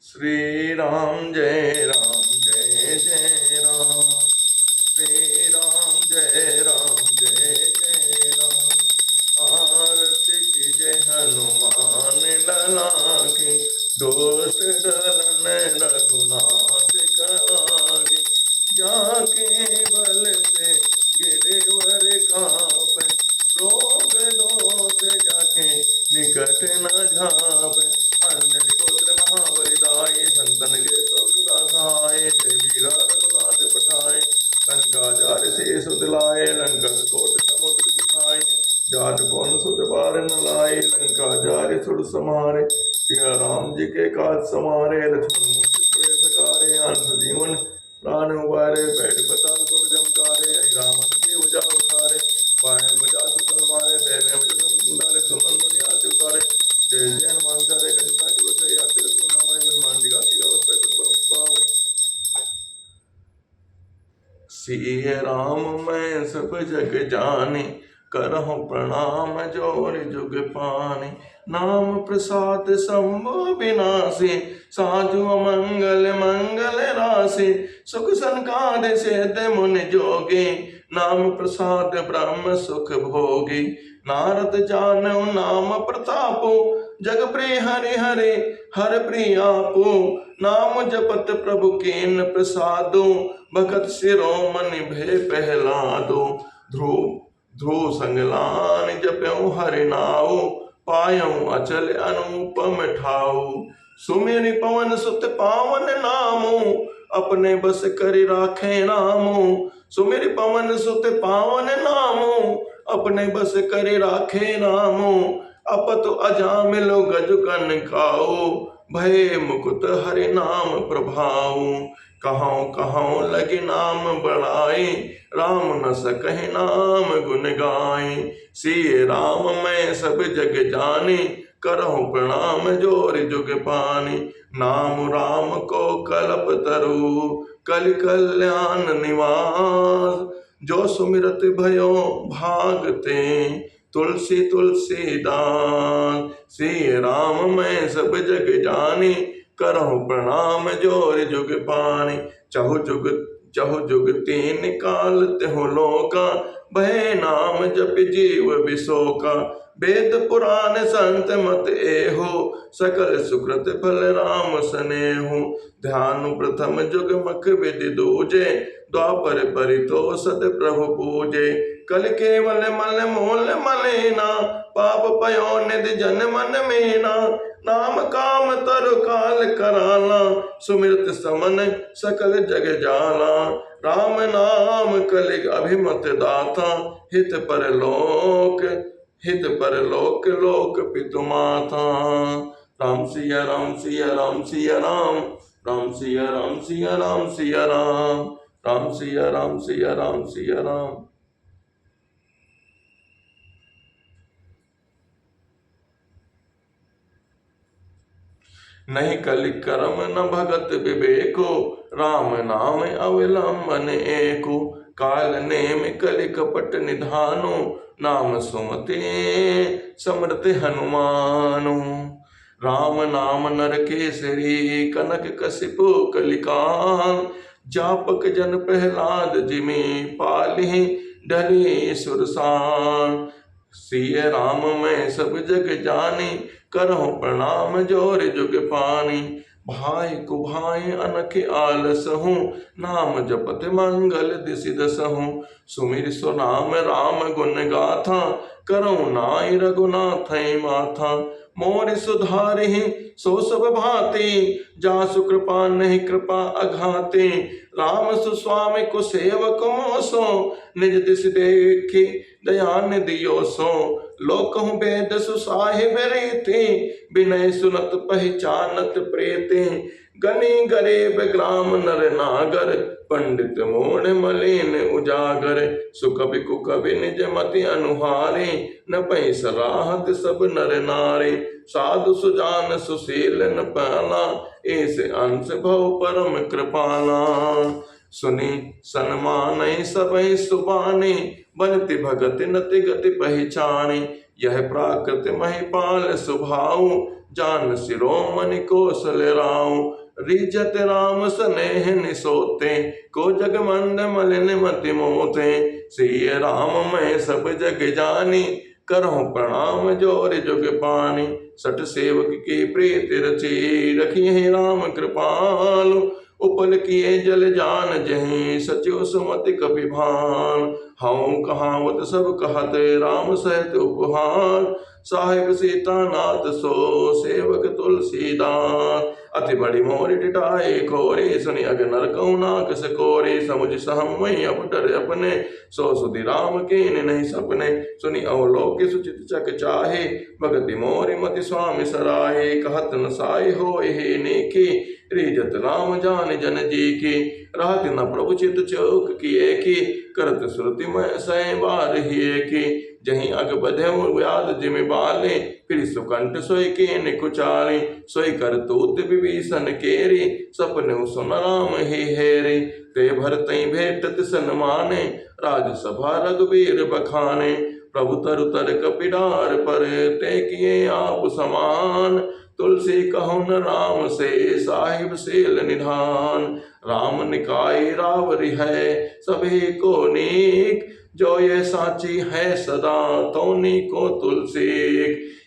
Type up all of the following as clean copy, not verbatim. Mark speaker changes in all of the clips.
Speaker 1: श्री राम जय राम, श्री राम जय राम। आरती की जय हनुमान लला की, दोष दलन रघुनाथ करागे। जाके बल से गिरवर कापे, रोग दोष जाके निकट न झापे। अंजनी पुत्र महाबलिदाय, संतन के तो सदा सहाय। वीरा रघुनाथ पठाए, लंका जार से सुतलाए। लंका कोट समुद्र सिखाए, जात कौन सुत बार न लाए। लंका जार सुर समारे, सिया राम जी के काज समारे। लक्ष्मण मूर्ति सकारे, अंत जीवन प्राण उबारे। पैठ पताल सुर जमकारे, राम के भुजा उखारे। बाएं बजा सुतल मारे, देने बजा सुमन मुनि आति उतारे। जय जय हनुमान चारे, कंटा तुलसी याति रत्न नामाय। जन्मान दिगाति अवस्था कुछ सिय राम मैं सब जग जाने, करहु प्रणाम जोर जुग पाने। नाम प्रसाद शंभु विनाशी, साधु मंगल मंगल राशि। सुख संकाद सिद्ध मुनि जोगी, नाम प्रसाद ब्रह्म सुख भोगी। नारद जानऊ नाम प्रतापो, जग प्रिय हरि हरि हर प्रियापो। नाम जपत प्रभु कीन प्रसादो, भगत शिरोमणि भय पहलादो। ध्रुव संगलान जप्यऊ हरि नाऊ, पायऊ अचल अनुपम ठाऊ। सुमेरि पवन सुत पावन नामो, अपने बस करि राखे रामो। सुमेरि पवन सुत पावन नामो, अपने बस करि राखे रामो। अपत अजामिलो गज कन खाओ, भय मुकुट हरि नाम प्रभाऊ। कहां कहां लगे नाम बढ़ाए, राम न सकहि नाम गुण गाए। सिय राम मैं सब जग जाने, करहु प्रणाम जोर जुग पाने। नाम राम को कल्प तरु, कलि कल्याण निवास। जो सुमिरत भयो भागते, तुलसी तुलसीदास। सिय राम मैं सब जग जाने, करहु प्रणाम जोर जुग पाने। चहु जुग तीन काल तिहु लोका, भय नाम जप जीव विशोका। वेद पुराण संत मत एहो, सकल सुकृत फल राम स्नेहु। ध्यान प्रथम जुग मख विधि दूजे, द्वापर परितोषत प्रभु पूजे। कल केवल मल मोल मलेना, पाप पयो निधि जन मन मेना। नाम काम तरु काल कराला, सुमिरत समन सकल जग जाला। राम नाम कलिग अभिमत दाता, हित पर लोक लोक पितु माता। राम सिया राम सिया राम सिया राम, राम सिया राम सिया राम सिया राम। राम सिया राम सिया राम सिया राम। नहीं कलि कर्म न भगत विवेको, राम नाम अवलंबन एको। काल नेम कलि कपट निधानो, नाम सुमते समृत हनुमानो। राम नाम नर केसरी, कनक कसिपु कलिकाल। जापक जन प्रहलाद जिमि, पालि डले सुरसाल। सिय राम मैं सब जग जानी, करहु प्रणाम जोर जुग पानी। भाई कुभाई अनख आलसहु, नाम जपत मंगल दिसि दसहु। सुमिर सुनाम राम गुण गाथा, करहु नाई रघुनाथ माथा। मोर सुधारि सो सब भांति, जासु कृपा नहीं कृपा अघाते। राम सुस्वामी को सेवक मोसो, निज दिस देखि दयान दियो सो। लोकहु वेद सुसाहिब रीति, विनय सुनत पहचानत प्रीति। गनि गरीब ग्राम नर नागर, पंडित मोड़ मलिन उजागर। सुकवि कुकवि निज मति अनुहारे, न पै सराहत सब नर नारे। साधु सुजान सुशील न पाला, ऐसे अंश भव परम कृपाला। सुनी सन्मान सबहि सुबानी, बनति भगति नति गति पहचानी। यह प्राकृत महिपाल स्वभाव, जान शिरोमणि कौशल राम। रिजत राम स्नेह निसोते, को जग मंद मलिन मति मोते। सिय राम मैं सब जग जानी, करहु प्रणाम जोर जुग पानी। सठ सेवक की प्रीति रची, रखी है राम कृपालु। उपल किए जल जान जहीं, सचिव सुमति कपि भान। हऊँ कहावत सब कहत, राम सहित उपहार। साहिब सीता नाथ सो, सेवक तुलसीदास। अति बड़ी मोरी टिटाई खोरी, सुनि अग नर कहु नाकस कोरी। समुझ सहम वही अपटर अपने, सो सुधि राम कीन नहीं सपने। सुनि अवलोक सुचित चक चाहे, भगति मोरि मति स्वामी सराहे। कहत न साई होय ही नीकी, रीजत राम जान जन जी की। रहत न प्रभु चित चौक किए की, करत श्रुति में सै बार हिए की। जहीं अग बधेउ व्याध जिमि बाले, फिर सुकंठ सोई कीन कुचाली। सोई करतूत विभीषण केरी, सपने सुन राम ही हेरी। ते भरतई भेटत सन्माने, राजसभा रघुबीर बखाने। प्रभु तरु तर कपिडार पर, ते किए आप समान। तुलसी कहु न राम से, साहिब सेल निधान। राम निकाय रावरि है, सभी को नीक। जो ये साची है सदा, तोनी को तुलसी।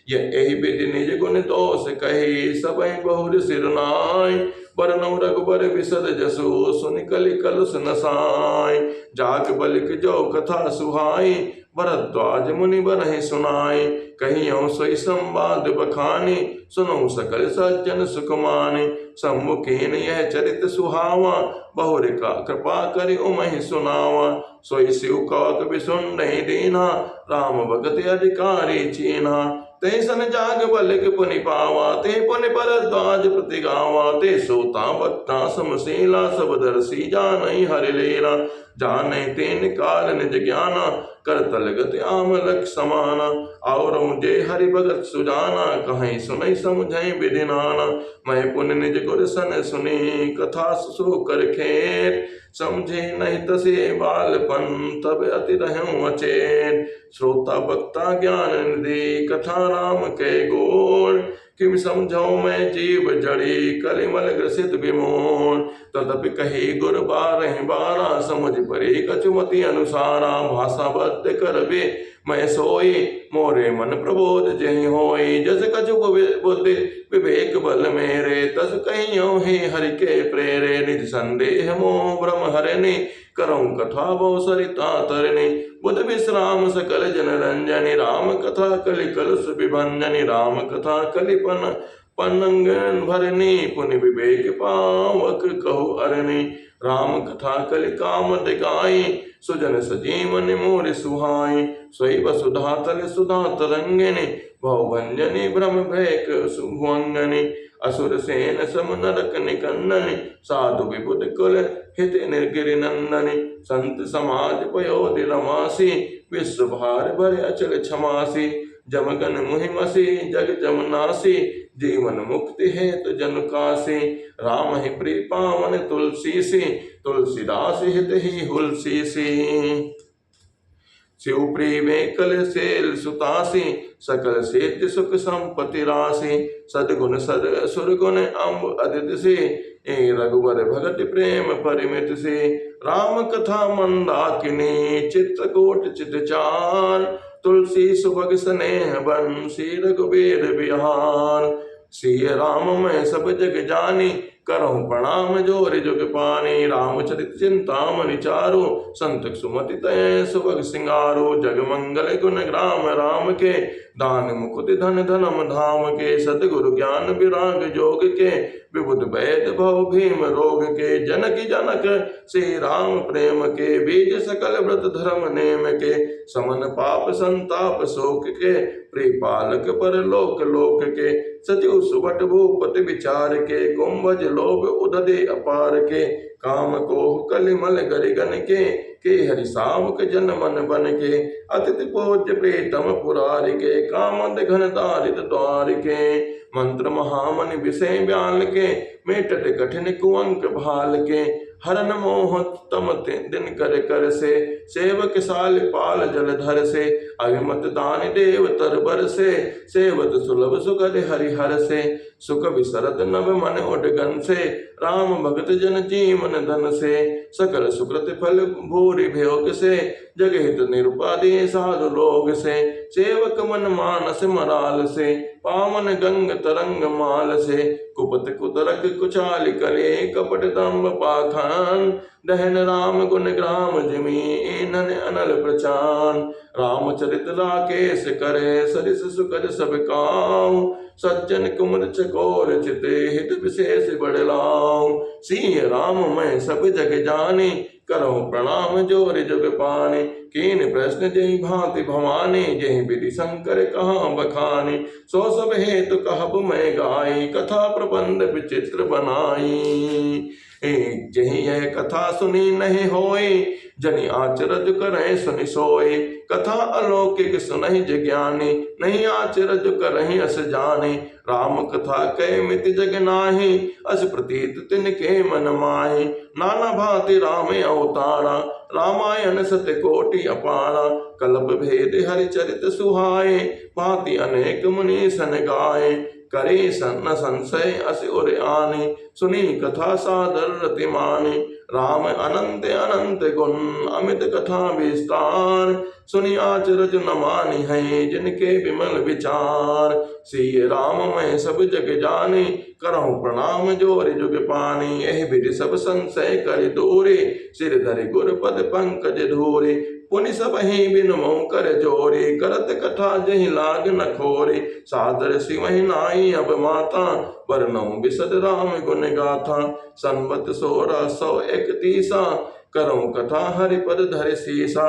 Speaker 1: ये एहि विधि निज गुण दोष कही, सबई बहुर सिर नाय। बरनउँ रघुबर बिसद जसु, सुनि कलि कलुष नसाय। जाक बलिक जो कथा सुहाई, भरद्वाज मुनि बनहि सुनाई। कहियौ सोई संवाद बखानी, सुनौ सकल सज्जन सुख मानी। सम्मुखीन यह चरित सुहावा, बहुर का कृपा करि उमहि सुनावा। सोई शिव कवक बिसुंडहि दीना, राम भगति अधिकारी चीन्हा। ते सन जाग बलिक पुनि पावा, ते पुनि भरद्वाज प्रति गावा। ते सोता बत्ता समशीला, सब दर्शी जानहि हरि लीला। जानै तीन काल निज ज्ञाना, करतल गति आमलक समाना। और जे हरि भगत सुजाना, कहीं सुनई समझई विधि नाना। मैं पुनि निज गुर सन सुनी, कथा सो कर खेत। समझे नहीं तसे बालपन, तब अति रहूं अचेत। श्रोता वक्ता ज्ञान निधि, कथा राम के गोर। किम समझौ मैं जीव जड़ी, कलिमल ग्रसित विमोर। तदपि कही गुर बारहि बारा, समझ परी कछुमति अनुसारा। भाषा बद्ध करबे मैं सोई, मोरे मन प्रबोध जहि होई। जस कछु बुद्धि विवेक बल मेरे, तस कहियो ही हरि के प्रेरे। निज संदेह मोह भ्रम हरनि, करऊँ कथा बहु सरिता तरनि। बुध विश्राम सकल जन रंजनि, राम कथा कलि कलुष विभंजनि। राम कथा कलि पन्नगन भरनि, पुनि विवेक पावक कहु अरनि। राम कथा कलि काम दिगाई, सुजन सजीवन मोर सुहाई। सोई वसुधा तल सुधा तरंगिनी, भवभंजनी भ्रम भैक सुभंगनि। असुर सेन सम नरक निकंदनि, साधु विबुध कुल हित निर्गिरि नंदनि। संत समाज पयोधि रमासी, विश्व भार भरे अचल क्षमासी। जमगन मुहिमसी, जग जमनासी, जीवन मुक्ति हेतु जन कासी। राम ही प्रिय पावन तुलसी सी, तुलसीदास हित ही हुलसी सी। शिवप्रिय में कल सेल सुतासी, सकल सेत सुख संपत्ति राशि। सदगुण सद सुरगुण अम्ब अदित से, ए रघुवर भगत प्रेम परिमित से। राम कथा मंदाकिनी, चित्रकूट चित चार। तुलसी सुभग स्नेह बन, श्री रघुबीर बिहार। सिय राम मैं सब जग जानी, करहु प्रणाम जोर जुग पानी। रामचरित चिंतामणि चारु, संत सुमति तय सुभग सिंगारो। जग मंगल गुण ग्राम राम के, दान मुकुट धन धनम धाम के। सद्गुरु ज्ञान विराग जोग के, विबुध वैद भव भीम रोग के। जनक जनक श्री राम प्रेम के, बीज सकल व्रत धर्म नेम के। समन पाप संताप शोक के, प्रिय पालक पर लोक लोक के। सचिव सुभट भूपति विचार के, कुंभज लोभ उदधि अपार के। काम को कलिमल गरिगन के हरि सामुक जन मन बन के। अतिथि पूज्य प्रीतम पुरारि के, कामद घन दारिद द्वार के। मंत्र महामनि विषय ब्याल के, मेटट कठिन कुअंक भाल के। हरन मोह तम दिन कर कर से, सेवक साल पाल जलधर से, अभिमत दान देव तरबर से, सेवत सुलभ सुखद हरिहर से, सुख विसरत नभ मन उडगन से, राम भगत जन जीवन धन से, सकल सुकृत फल भूरि भोग से, जगहित निरुपाधि साधु लोग से, सेवक मन मानस मराल से, पावन गंग तरंग माल से, कुपत कुतरक कुचाल कले, कपट दम्भ पाखान, दहन राम गुण ग्राम जिमी, नन अनल प्रचान, रामचरित राकेश करे, सरिस सुकज सब काऊ, सज्जन कुमर चकोर चिते, हित विशेष बड़लाऊ, सिय राम मैं सब जग जानी, करो प्रणाम जोर जुग पानी, कीन प्रश्न जय भांति भवानी, जय विधि शंकर कहाँ बखानी, सो सब हेतु कहब मैं गाई, कथा प्रबंध विचित्र बनाई, जही यह कथा सुनी नहीं होई, जनि आचरज करें सुनि सोई, कथा अलौकिक सुनहि ज्ञानी, नहीं आचरज करहि अस जानी, राम कथा कै मिति जग नाही, अस प्रतीत तिनके मन माही, नाना भांति राम अवतारा, रामायण सत्य कोटि अपारा, कल्प भेद हरि चरित सुहाए, भांति अनेक मुनि सन गाए, करे सन संशय अस उर आने, सुनी कथा सादर रति माने, राम अनंत अनंत गुण, अमित कथा विस्तार, सुनी आचरज न मानी है, जिनके विमल विचार, सिय राम मैं सब जग जाने, करहु प्रणाम जोर जुग पानी, यह विधि सब संशय कर दूरे, सिर धरि गुर पद पंकज धूरे, पुनि सब ही बिन मोह कर जोरे, करत कथा जहि लाग न खोरे, सादर सिवहि नाई अब माता, वर्णौ बिसद राम गुण गाथा, संवत 1631, करऊं कथा हरिपद धर सीसा,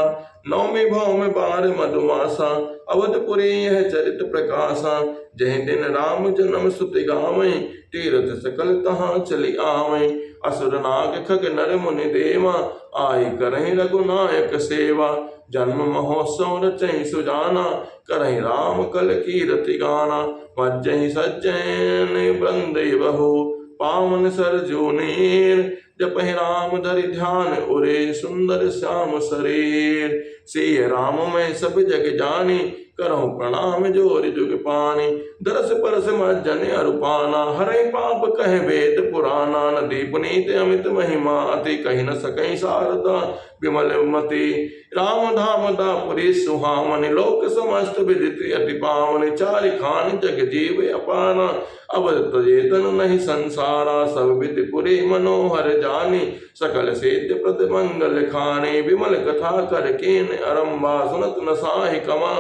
Speaker 1: नौमी भौम बार मधुमासा, अवधपुरी यह चरित प्रकाशा, जय दिन राम जन्म सुति गावें, तीरथ सकल तहाँ चली आवें, असुर नाग खग नर मुनि देवा, आई करहि रघुनायक सेवा, जन्म महोत्सव रचहि सुजाना, करहि राम कल कीरति गाना, मज्जहि सज्जन बंदे बहु, पावन सरजू नीर, जपहि राम धरि ध्यान उरे, सुंदर श्याम शरीर, सिय राम मैं सब जग जानी, करहु प्रणाम जोर जुग पानी, दरस परस मज्जन अरुपाना, हरै पाप कह वेद पुराना, नदी पुनीत अमित महिमा, अति कहि न सकहि सारदा विमल मति, राम धाम दापुरी सुहावन, लोक समस्त विदित अति पावन, चारिखान जग जीव अपाना, अवध तजेतन नहीं संसारा, सब विधि पुरी मनोहर जानी, सकल सिद्ध प्रद मंगल खाने, विमल कथा कर कीन अरंबा, सुनत न साहि कमा,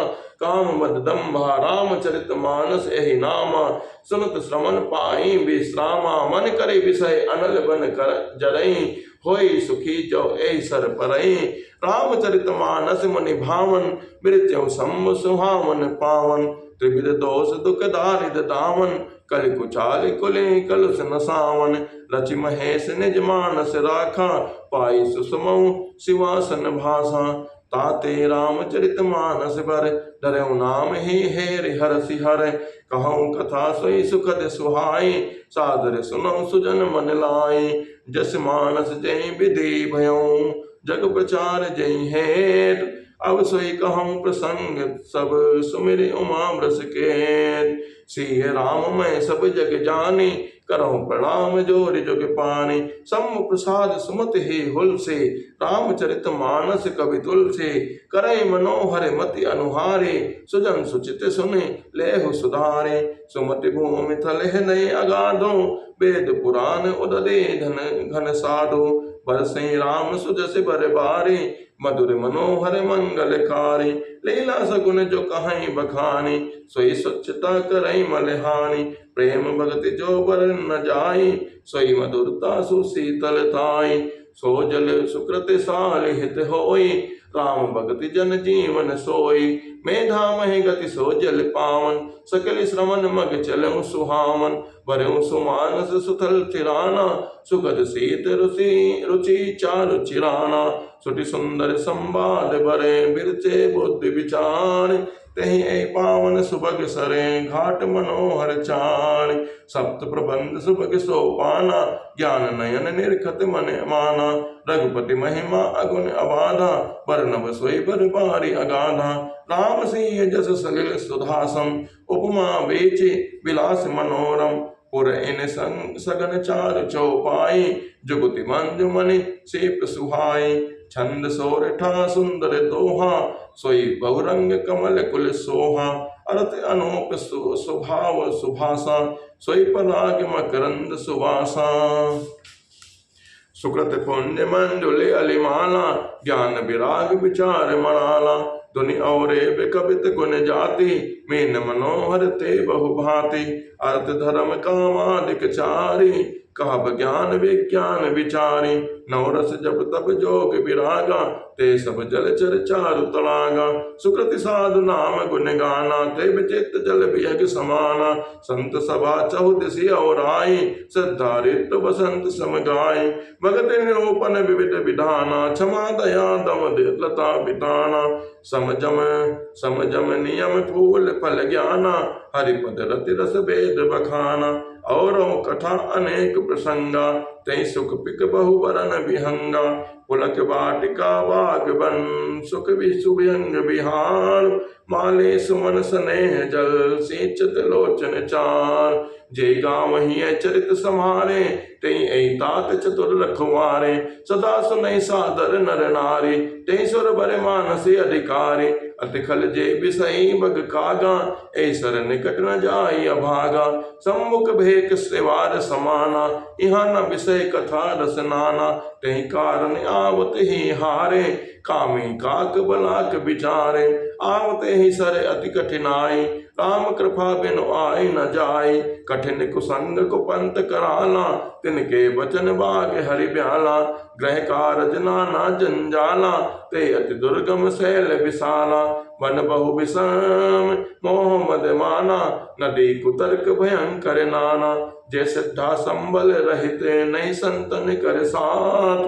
Speaker 1: काम मद दम्भा, रामचरित मानस एहि नामा, सुनत श्रवण पाई विश्रामा, मन करे विषय अनल बन कर जरई, होई सुखी जो एहि सर परई, रामचरित मानस मुनि भावन, मृत्यु सम्भ सुहावन पावन, त्रिविध दोष दुख दारिद दामन, कल कुचाल कुले कलुष न सावन, रचि महेश निज मानस राखा, पाई सुषमऊ शिवासन भाषा, ताते रामचरित मानस बर, धरऊ नाम ही हेरि हरसि हर, कहूँ कथा सोई सुखद सुहाई, सादर सुनऊ सुजन मन लाई, जस मानस जय विधि भयऊ, जग प्रचार जय हेत, अब सोई कहूँ प्रसंग सब, सुमिर उमा व्रस के, सिय राम मैं सब जग जानी, करहु प्रणाम जोर जुग पानी, सम प्रसाद सुमत ही हुल से, रामचरित मानस कवि तुल से, करई मनोहर मति अनुहारे, सुजन सुचित सुने लेहु सुधारे, सुमति भूमि थलह नय अगाधो, वेद पुराण उददे धन घन साधो, बरसई राम सुजस बर बारे, मधुर मनोहर मंगलकारी, लीला सगुन जो कहीं बखानी, सोई स्वच्छता करई मलहानी, प्रेम भगति जो बर न जाई, सोई मधुरता सुशीतल थाई, सो जल सुकृत साल हित होई, राम भगति जन जीवन सोई, मेधा महि गति सो जल पावन, सकल श्रवण मग चलऊ सुहावन, बरऊ सुमानस सुथल चिराना, सुखद शीत रुचि चारु चिराना, सुटि सुंदर संवाद बरे, बिरचे बुद्धि विचार, तही ऐ पावन सुभग सरे, घाट मनोहर चार, सप्त प्रबंध सुभग सोपाना, ज्ञान नयन निरखत मन माना, रघुपति महिमा अगुण अबाधा, वर्णव सोई बर बारी अगाधा, राम सिंह जस सलिल सुधासम, उपमा बेचे विलास मनोरम, पुर इन सगन चार चौपाई, जुगति मंजु मणि सेप सुहाई, छंद सोरठा सुंदर दोहा, सोई बहुरंग कमल कुल सोहा, अर्थ अनूप स्वभाव सुभाषा, सोई पराग मकरंद सुवासा, सुकृत पुण्य मंजुले अलिमाला, ज्ञान विराग विचार मनाला, धुनि और कवित गुण जाति, मीन मनोहर ते बहुभाति, अर्थ धर्म कामादिक चारी, कहब ज्ञान विज्ञान विचारी, नवरस जब तब जोग विरागा, ते सब जलचर चारु तड़ागा, सुकृति साधु नाम गुण गाना, ते विचित जल वियग समाना, संत सभा चहुदिसी और आई, श्रद्धा ऋतु बसंत सम गाय, भगत निरूपण विविध विधाना, क्षमा दया दम लता बिताना, समजम नियम फूल फल ज्ञाना, हरिपद रति रस वेद बखाना, और कथा अनेक प्रसंगा, तै सुख पिक बहु वरन विहंगा, पुलक वाटिका बाग बन, सुख विसुभ्यंग विहार, माले सुमन स्नेह जल, सिंचत लोचन चार, जय गाँव ही चरित समारे, तई ऐ तात चतुर रखवारे, सदा सुनई सादर नर नारी, तई सुर बर मानसी अधिकारी, अति खल जे बिसई बग कागा, ऐसर निकट न जाई अभागा, सम्मुख भेक सेवार समाना, यहाँ न विषय कथा रस नाना, तही कारण आवत ही हारे, कामी काक बलाक विचारे, आवते ही सर अति कठिनाई, राम कृपा बिनु आय न जाय, कठिन कुसंग को पंत कराला, तिनके वचन बाग हरि ब्याला, ग्रह कारज नाना जंजाला, ते अति दुर्गम शैल विशाला, वन बहु विषम मोह मद माना, नदी कुतर्क भयंकर नाना, जय सिद्धा संबल रहते नहीं संतन कर साथ,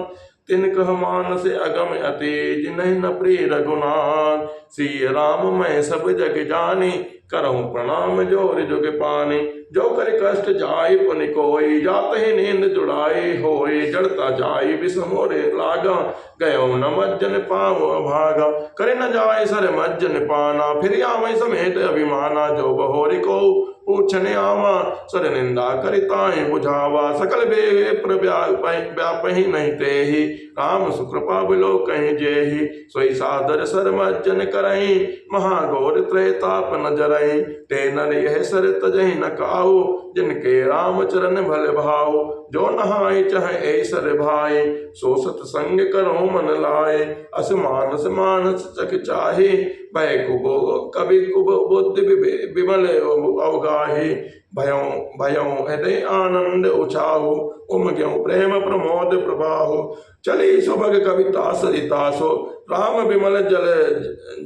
Speaker 1: तिन कह मानस अगम अतेज नहीं न प्रिय रघुनाथ, श्री राम मैं सब जग जानी, करहूँ प्रणाम जोर जुग पानी, जो कर कष्ट जाय पुनि कोई, जात ही नींद जुड़ाई होय, जड़ता जाय विषमोरे लागा, गयो न मज्जन पाव अभागा, करे न जाय सर मज्जन पाना, फिर आमय समेत अभिमाना, जो बहोरी को पूछने आवा, सर निंदा करिताए बुझावा, सकल बेप्र व्यापहि नहीं तेहि, राम सुकृपा बिलो कहीं जेहि, सोई सादर सर मज्जन करई, महाघोर त्रैताप न जरई, ते नर यह सर तजहि न काहू, जिनके राम चरण भल भाऊ, जो नहाय चाहे ऐसर भाई, सो सतसंग करो मन लाए, अस मानस मानस चक चाहे, भय कुबो कवि कुब बुद्धि विमल अवगाही, भयों हृदय आनंद उछाहु, उमग्यों प्रेम प्रमोद प्रभाहु, चली सुभग कविता सरितासो, राम विमल जल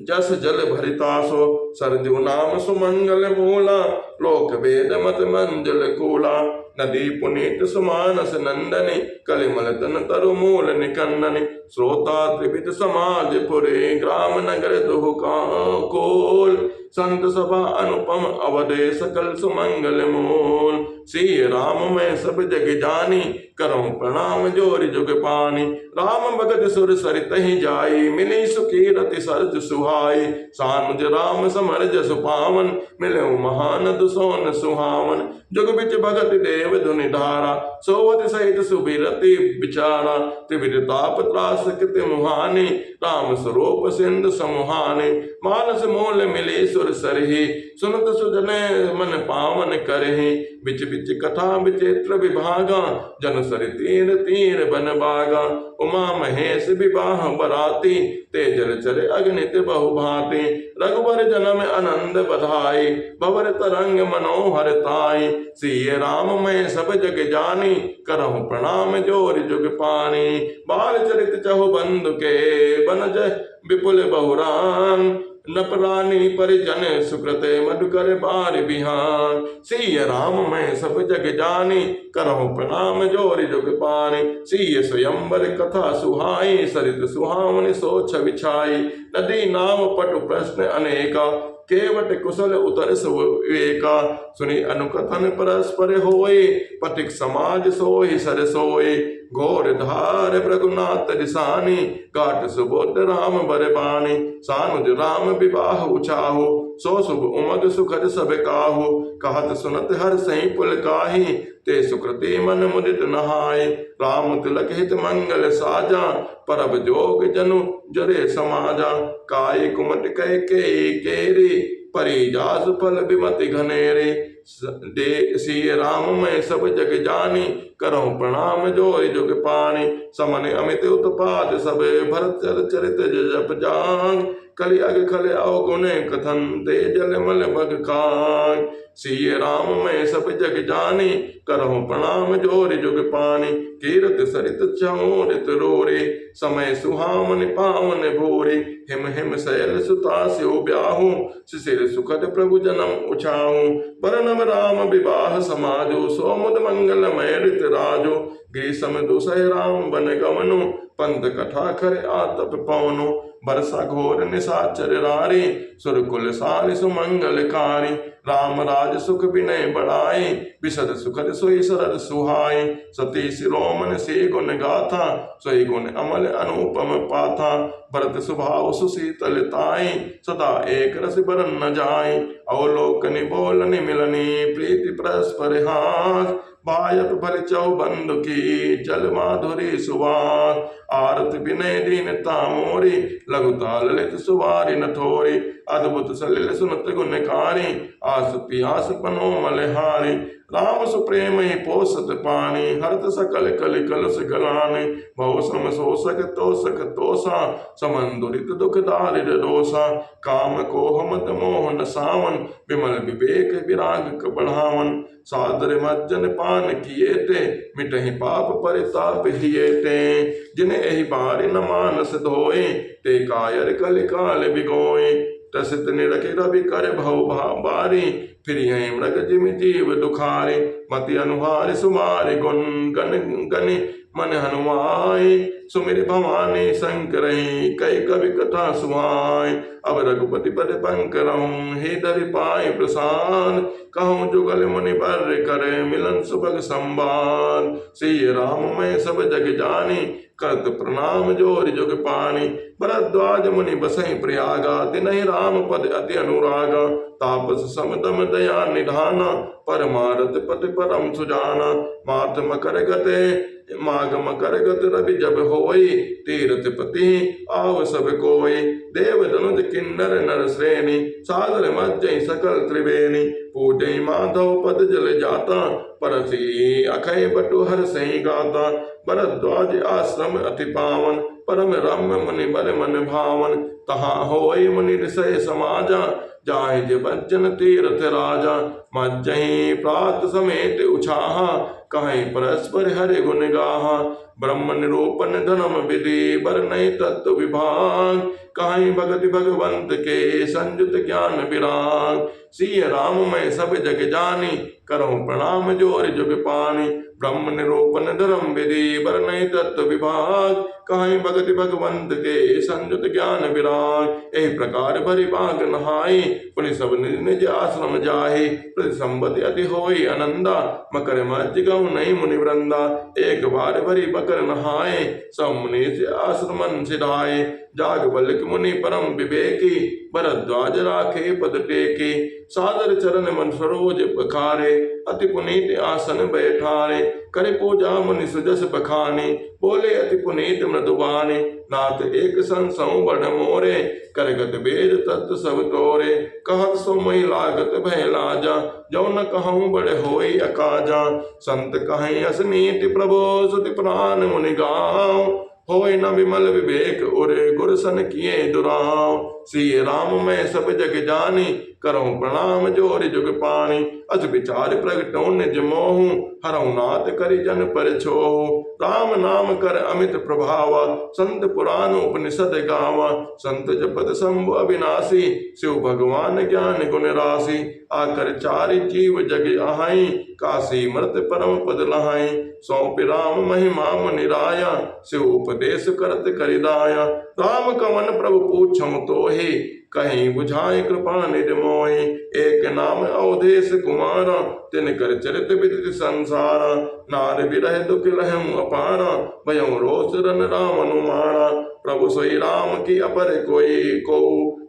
Speaker 1: जस जल भरितासो, सरजू नाम सुमंगल मूला, लोक वेद मत मंजल कूला, नदी पुनीत सुमानस नंदनी, कलिमल तन तरु मूल निकंदनी, श्रोता त्रिविध समाज पुरे, ग्राम नगर दुह कोल, संत सभा अनुपम अवधे, सकल सुमंगल मूल, श्री राम मैं सब जग जानी, करऊं प्रणाम जोर जुग पानी, राम भगत सुर सरित ही जाई, मिली सुखी रति सरज सुहाई, सानुज राम समर जसु पावन, मिले महानद सोन सुहावन, जुग बिच भगत देव धुनि धारा, सोवत सहित सुबिरति विचारा, त्रिविध ताप त्रास कृत मुहानी, राम स्वरूप सिंधु समुहानी, मानस मूल मिले सुर सरहि, सुनत सुजने मन पावन करहि, बिच बिच कथा विचित्र विभागा, जन सर तीर तीर बन बागा, उमा महेश विवाह बराती, तेजल चर अग्नित बहुभाति, रघुबर जन्म आनंद बधाई, भवर तरंग मनोहर ताई, श्री राम मैं सब जग जानी, करहूँ प्रणाम जोर जुग पानी, बाल चरित चहु बंधु के, बनज विपुल बहुराम, नपरानी परिजन सुकृत मधुकर बार बिहान। सिय राम मैं सब जग जानी, करहु प्रणाम जोरि जुग पानी। सिय स्वयंवर कथा सुहाई, सरित सुहावनि सोच बिछाई। नदी नाम पटु प्रश्न अनेका, केवट कुशल उतर सब विवेका। सुनि अनुकथन परस्पर होय, पथिक समाज सोहि सर सोय। घोर धार रघुनाथ दिसानी, काट सुबोध राम बरबानी। सानुज राम विवाह उचाहु, सो शुभ उमग सुखद सब काहू। कहत सुनत हर सही पुल काही, ते सुकृति मन मुदित नहाय। राम तिलक हित मंगल साजा, परब जोग जनु जरे समाजा। काय कुमत कह के केरे, परि जासु फल विमति घनेरे। दे सिय राम मैं सब जग जानी, करहु प्रणाम जोरि जुग पानी। समन अमित उत्पात सब, भरत चरित जप जान। कलि अग खल अवगुण कथन, ते जल मल बग खान। सिय राम मैं सब जग जानी, करहु प्रणाम जोरि जुग पानी। कीरत सरित चमोरित रोरे, समय सुहावन पावन भोरे। हिम हिम शैल सुता स्यो ब्याहू, शिशिर सुखद प्रभु जन्म उछाहू। बरनम राम विवाह समाजो, सोमुद मंगलमय ऋत राजो। ग्रीसम दुसह राम बन गमनो, पंथ कथा खर आतप पवनो। बरसा घोर निशाचर रारी, सुरकुल सारि सुमंगलकारी। राम राज सुख विनय बढ़ाई, विशद सुखद सोई सरद सुहाई। सती शिरोमन से गुण गाथा, सोई गुण अमल अनुपम पाथा। भरत स्वभाव सुशीतलताई, सदा एक रस बरन न जाई। अवलोकनि बोलनि मिलनि, प्रीति परस्पर हास। बायप भल चौबंद की, जल माधुरी सुवास। आरत विनय दीनता मोरी, लघुता ललित सुवारि न थोरी। अद्भुत सलिल सुनत गुणकारी, आस पियास पनो मलहारी। राम सुप्रेम ही पोषत पानी, हरत सकल कलि कलुष गलानि। बहु सम शोषक तोषक तोषा, समन दुरित दुख दारिद्र दोषा। काम कोह मत मोह न सावन, विमल विवेक विराग बढ़ावन। सादर मज्जन पान किए ते, मिटहि पाप परिताप हिए ते। जिन्हें एहि बारि न मानस धोए, ते कायर कलि काल बिगोए। तसित निरखि रवि कर भव बारी, फिर यही मृग जिम जीव दुखारे। मति अनुहार सुमारि गुण, गन गनि मन हनुमाय। सुमिर भवानी शंकरहि, कई कवि कथा सुहाय। अब रघुपति पद पंकरहूँ, हे धरि पाए प्रसाद। कहूँ जुगल मुनि बर करे, मिलन सुभग संवाद। सिय राम मैं सब जग जानी, करत प्रणाम जोरि जुग पानी। भरद्वाज मुनि बसहि प्रयागा, तिनहि राम पद अति अनुरागा। तापस समदम दया निधाना, परमारथ पति परम सुजाना। माथ मकर गते माघ मकर गत रवि जब होई, तीरथ पति आव सब कोई। देव धनुज किन्नर नर श्रेणी, सादर मज्जहि सकल त्रिवेणी। पूजहि माधव पद जल जाता, परसी अखय बटु हर सही गाता। भरद्वाज आश्रम अति पावन, परम रम्य मुनि बर मन भावन। तहाँ होई मुनि ऋषय समाजा, जाहि जे बच्चन तीर्थ राजा। मज्जहि प्रात समेत उछाहा, कहीं परस्पर हरि गुण गाहा। ब्रह्म निरूपण धर्म विधि, बरनहि तत्व विभाग। कहीं भगति भगवंत के, संयुत ज्ञान विराग। सिय राम मैं सब जग जानी, करहु प्रणाम जोरि जुग पानी। ब्रह्म निरूपण धर्म विधि, बरनहि तत्व विभाग। कहीं भगति भगवंत के, संयुत ज्ञान विराग। एहि प्रकार भरि बाग नहाई, पुनि सब निज निज आश्रम जाहि। प्रति संबति अति होई आनंदा, मकर मज्ज गहु नहीं मुनि वृंदा। एक बार भरि बकर नहाए, सब मुनि से आश्रमन सिधाए। जाग बलिक मुनि परम विवेकी, भरद्वाज राखे पद टेके। सादर चरण मन सरोज पखारे, अति पुनीत आसन बैठारे। करे पूजा मुनि सुजस बखानी, बोले अति पुनीत मृदुबानी। नाथ एक संसौ बड़ मोरे, करगत वेद तत्व सब तोरे। कहत सो मही लागत भय लाजा, जो न कहूँ बड़े होई अकाजा। संत कहीं असनीति प्रभो, सुति प्राण मुनि गाँव। होय न विमल विवेक उरे, गुरसन किए दुराव। श्री राम मैं सब जग जानी, करहु प्रणाम जोरि जुग पानी। अस विचार प्रगटो निज मोहु, हरहु नाथ करि जन पर छोहु। राम नाम कर अमित प्रभावा, संत पुराण उपनिषद गावा। संत जपत शंभु अविनाशी, शिव भगवान ज्ञान गुण राशि। आकर चारि जीव जग आहाई, काशी मृत परम पद लहाई। सौंपि राम महिमा निराया, शिव उपदेश करत करिदाया। राम कवन प्रभु पूछम तोहि, कहीं बुझाए कृपा निज मोहि। एक नाम अवधेश कुमारा, तिनकर चरित विदित संसारा। नार विरह दुख लहम अपारा, भयउ रोष रन राम अनुमारा। प्रभु सोई राम की अपर कोई को,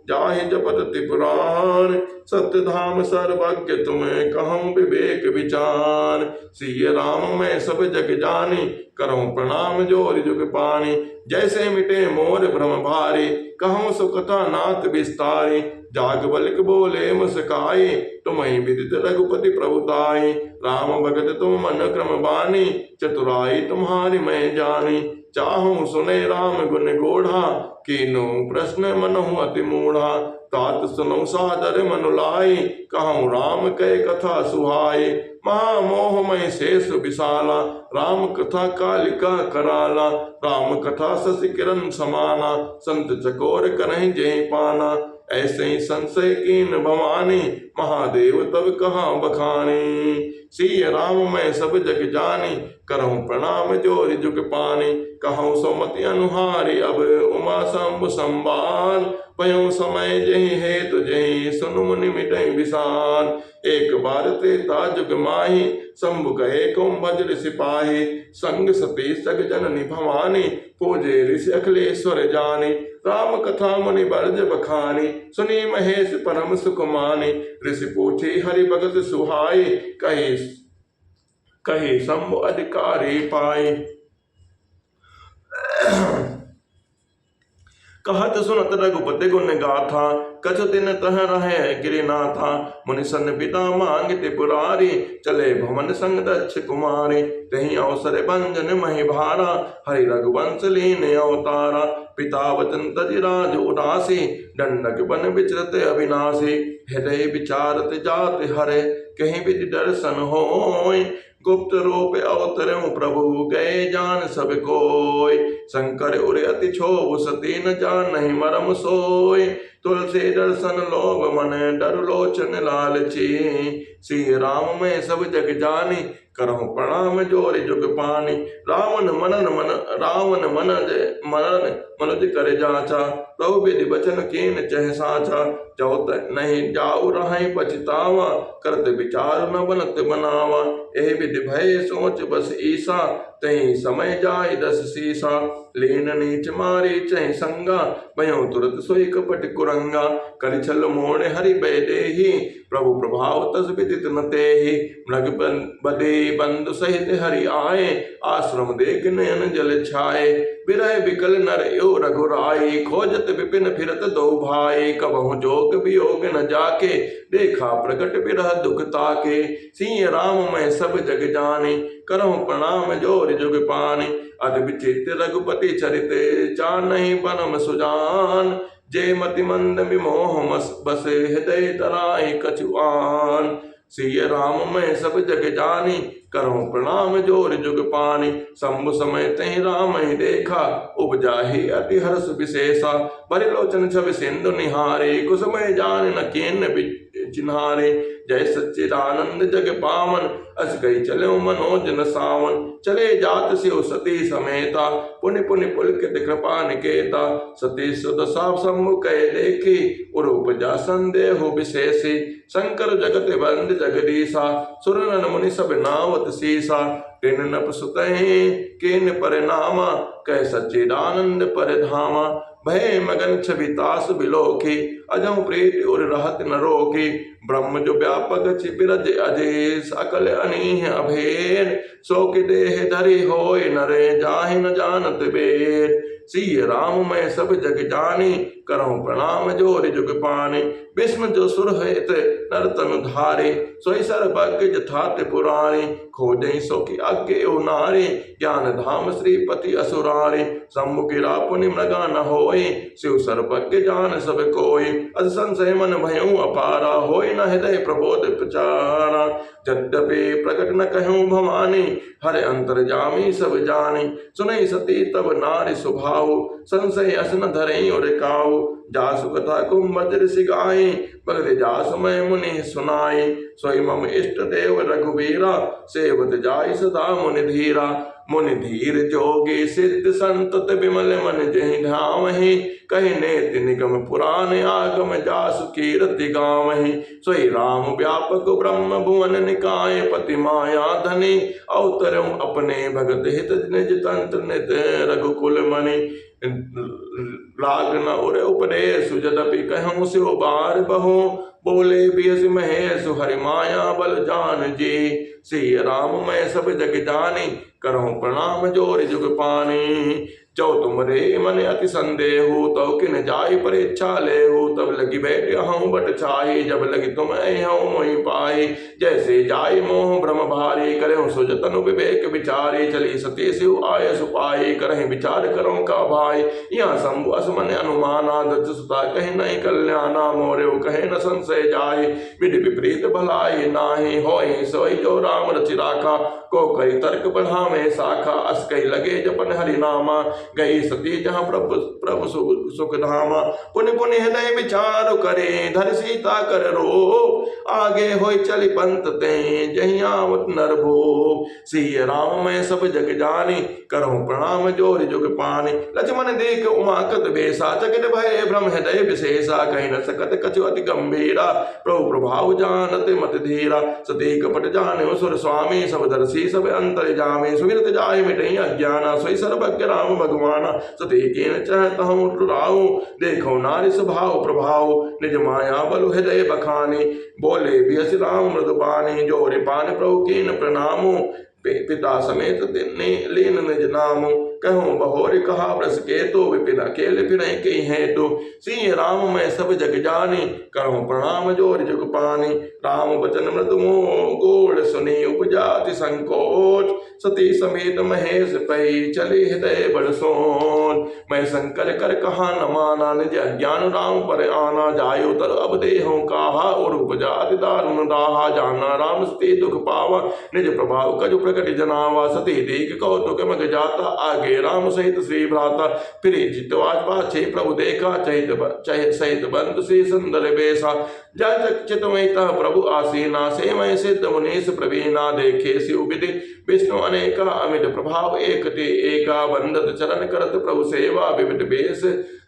Speaker 1: जाहि जपत त्रिपुराण। सत्य धाम सर्वज्ञ तुम्हें कहूँ विवेक विचार। सिय राम मैं सब जग जानी, करहूँ प्रणाम जोरि जुग पानी। जैसे मिटे मोर भ्रम भारी, कहूँ सो कथा नाथ विस्तारी। जाग बलिक बोले मुस्काई, तुम्हें विदित रघुपति प्रभुताई। राम भगत तुम मन क्रम बानी, चतुराई तुम्हारी मैं जानी। चाहूं सुने राम गुण गोढ़ा, कीनो प्रश्न मनहु अति मूढ़ा। तात सुनो सादर मनु लाई, कहूँ राम कै कथा सुहाई। महामोह में शेष विशाला, राम कथा कालिका कराला। राम कथा शशि किरण समाना, संत चकोर करहि जेहि पाना। ऐसे ही संशय कीन भवानी, महादेव तब कहाँ बखानी। सिय राम मैं सब जग जानी, करहूँ प्रणाम जोरि जुग पानी। कहूँ सुमति अनुहारी, अब उमा शंभु संबान। पयों समय जहि हेतु जहि, सुनु मुनि मिटहि विसान। एक बार त्रेता जुग माही, शंभु कहे को भज सिपाही। संग सती सग जननी भवानी, पूजे ऋषि अखिलेश्वर जानी। राम कथा मुनि बरज बखानी, सुनी महेश परम सुख मानी। ऋषि पूछे हरि भगत सुहाई, कहे शंभु अधिकारी पाई। कहत सुनत रघुपति गुण गाथा, कछु दिन तह रहे गिरिनाथा। मुनि सन पिता मांगते पुरारी, चले भवन संग दक्ष कुमारी। तही अवसर भंजन महि भारा, हरि रघुवंश लीन अवतारा। पिता वचन तजि राज उदासी, दंडक बन विचरत अविनाशी। हृदय विचारत जात हरे, कहीं विधि दर्शन होय। गुप्त रूप अवतरऊं प्रभु, गए जान सब कोय। शंकर उर अति क्षोभ, सती न जान नहीं मरम सोय। तुलसी दर्शन लोभ मन, डर लोचन लालची। श्री राम मैं सब जग जानी, करहूँ प्रणाम जोरि जुग पानी। रावण मनुज कर जाचा, प्रभु विधि वचन कीन चह साचा। जो नहीं जाऊ रहे पछतावा, करत विचार न बनत बनावा। एहि विधि भय सोच बस ईसा, तही समय जाय दस सीसा। लीन नीच मारी चह संगा, भयों तुरत सोई कपट कुरंगा। कर छल मोड़ हरि भय देहि, प्रभु प्रभाव तस विदित न तेहि। मृग बदे बंधु सहित हरि आए, आश्रम देख नयन जल छाए। विरह विकल नर यो रघुराई, खोजत विपिन फिरत दो भाई। कबहु जोग वियोग न जाके, देखा प्रकट विरह दुख ताके। सिय राम मैं सब जग जानी, करहूँ प्रणाम जोरि जुग पानी। अति विचित्र रघुपति चरित, चानहि परम सुजान। जे मति मंद विमोह बसे, हृदय तराई कछुआन। सिय राम मैं सब जग जानी, करहूँ प्रणाम जोरि जुग पानी। शंभु समय तहि राम ही देखा, उपजाहि अति हर्ष विशेषा। परिलोचन छवि सिंधु निहारे, कुसुमय जान न कीन चिन्हारे। जय सच्चिदानंद जग पावन, अस गई चले मनोज न सावन। चले जात शिव सती समेता, पुनि पुनि पुलकित कृपा निकेता। सती सुदशा सम्मुख देखी, उपजा संदेह विशेषी। शंकर जगत बंद जगदीशा, सुर नर मुनि सब नावत शीसा। तिन नप सुतहि किन परिणामा, कह सच्चिदानंद पर धामा। भय मगन छवितास बिलोकी, अजम प्रीति उर रहत न रोकी। ब्रह्म जो व्यापक छिपिरज अजेश, अकल अनीह अभेद। सो कि देह धरि होय नरे, जाहि न जानत वेद। सिय राम मैं सब जग जानी, करहु प्रणाम जोर जुग पानी। विष्णु जो सुर हेत नर तनु धारे, सोई सर्वज्ञ जथात पुराणे। खोजहि सो की आज्ञे ओ नारे, ज्ञान धाम श्रीपति असुरारे। सम्मुखिरा पुनि मृगा न होय, शिव सर्वज्ञ जान सब कोय। अस संशय मन भयउ अपारा, होय न हृदय प्रबोध प्रचारा। यद्यपि प्रकट न कहूँ भवानी, हर अंतर्जामी सब जानी। सुनई सती तब नारी स्वभाव, संशय अस न धरई और काऊ। जासु कथा कुंभज ऋषि गाई, भगत जासु मैं मुनि सुनाई। सोई मम इष्ट देव रघुवीरा, सेवत जाय सदा मुनि धीरा। मुनि धीर जोगी सिद्ध संतत, विमल मन जहि ध्यावहि। कहि नेति निगम पुराण, आगम जासु कीरति गावहि। सोई राम व्यापक ब्रह्म भुवन निकाय, पति माया धनी। अवतरम अपने भगत हित, निज तंत्र नित रघुकुल मणि। राग न उर उपदेश, यद्यपि कहूँ शिव बार बहु। बोले बियस महेश, हरि माया बल जान जी। श्री राम मैं सब जग जानी, करहूँ प्रणाम जोर जुग पानी। जो तुमरे मन अति संदेहु, तो किन जाय परीक्षा लेहु। तब लगी बैठ हूँ बट छाई, जब लगी तुम अहूँ मोहि पाई। जैसे जाय मोह भ्रम भारी, करहूँ सुज तनु विवेक विचारी। चली सती शिव आय सुपाई, करहि विचार करो का भाई। यहाँ शंभु असमन अनुमाना, दत्त सुता कहीं नहीं कल्याणा। मोरे कहे न संशय जाय, विधि विपरीत भलाई नाही। होय सोई जो राम रचि राखा, को कई तर्क बढ़ावे शाखा। अस कही लगे जपन हरि नामा, गई सती जहाँ प्रभु प्रभु सुख धामा। पुनि पुनि हृदय विचार करे, धर सीता कर रो। आगे होय चली पंत ते, जहीं आवत नर भो। श्री राम मैं सब जग जानी, करहूँ प्रणाम जोर जुग पानी। लक्ष्मण देख उमाकत बेसा, चकित भय भ्रम हृदय विशेषा। कहीं न सकत कछु अति गंभीरा, प्रभु प्रभाव जानत मत धीरा। सती कपट जाने सुर स्वामी, सब दर्शी सब अंतर जामे। सुमिरत जाय मिटई अज्ञाना, सोई सर्वज्ञ राम भगवाना। सती कीन चहत हूँ टुराऊ, देखो नारी स्वभाव प्रभाव। निज माया बल हृदय बखानी, बोले बियस राम मृदुबानी। जोरि पान प्रभु कीन प्रणामो, पिता समेत लीन निज नामो। कहूँ बहोर कहा व्रस के तो, विपिन अकेले फिर के हेतु। श्री राम मैं सब जग जानी, करहूँ प्रणाम जोर जुग पानी। राम बचन मृदु गोड़ सुनी, उपजाति संकोच। सती समेत महेश पई, चली हृदय बड़ सोच। मैं शंकर कर कहा न माना, निज अज्ञान राम पर आना। जायो तर अब देहों कहा, और उपजाति दारुण दाहा। जाना राम सती दुख पावा, निज प्रभाव कजु प्रकट जनावा। सती देख कौतुक मग जाता, आगे राम सहित श्री भ्राता। फिर जितवाज पाछे प्रभु देखा, चहित सहित बंधु श्री सुंदर बेसा। जय चितमयता प्रभु आसीना, से मैं सिद्ध मुनीस प्रवीणा। देखे शिव विधि विष्णु अनेका, अमित प्रभाव एक ते एका। बंदत चरण करत प्रभु सेवा, विविध बेस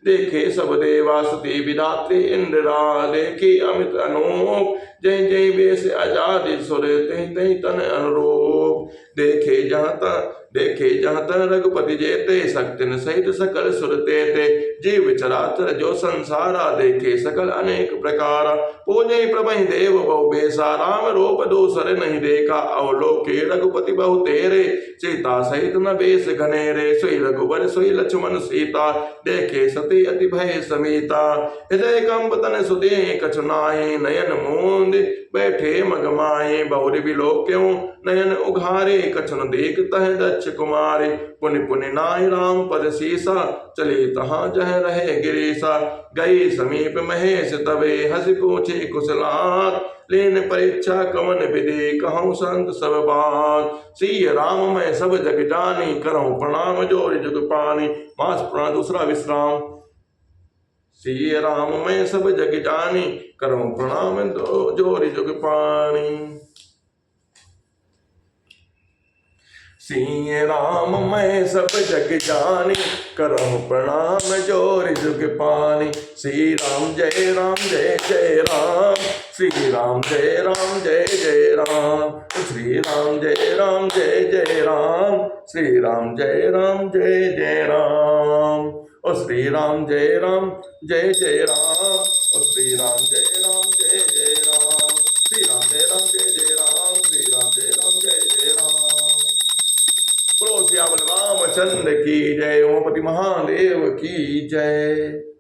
Speaker 1: देखे सब देवा। सती विधात्री इंद्रा, देखे अमित अनूप। जय जय बेस आजादी सुर, तहि तहि तन अनुरूप। देखे जहाँ तन रघुपति जेते, शक्ति न सहित सकल सुर तेते। जीव चराचर जो संसारा, देखे सकल अनेक प्रकारा। पूजय प्रभहि देव बहु बेसा, राम रूप दूसर नहीं देखा। अवलोके रघुपति बहु तेरे, सीता सहित न बेस घनेरे। सोई रघुवर सोई लक्ष्मण सीता, देखे सती अति भय समीता। हृदय कंप तन सुते कछु नाहि, नयन मूंद बैठे मगमाए। बहुरी बिलोक क्यों नयन उघारे, कछन देख तह दक्ष कुमारे। पुनि पुनि नाहि राम पद सीसा, चले तहाँ जह रहे गिरीसा। गई समीप महेश तबे, हंस पूछे कुशलात। लेन परीक्षा कवन विधि, कहूँ संत सब बात। श्री राम मैं सब जग जानी, करहूँ प्रणाम जोर जुग पानी। मास पुराण दूसरा विश्राम। श्री राम मैं सब जग जानी, करहूँ प्रणाम जोर जुग पानी। श्री राम मैं सब जग जानी, करहूँ प्रणाम जोर जुग पानी। श्री राम जय जय राम। श्री राम जय जय राम। श्री राम जय जय राम। श्री राम जय जय राम। ओ श्री राम जय जय राम। ओ श्री राम जय जय राम। श्री राम जय जय राम। श्री राम जय जय राम। बोलो सियावर रामचंद्र की जय। ओमपति महादेव की जय।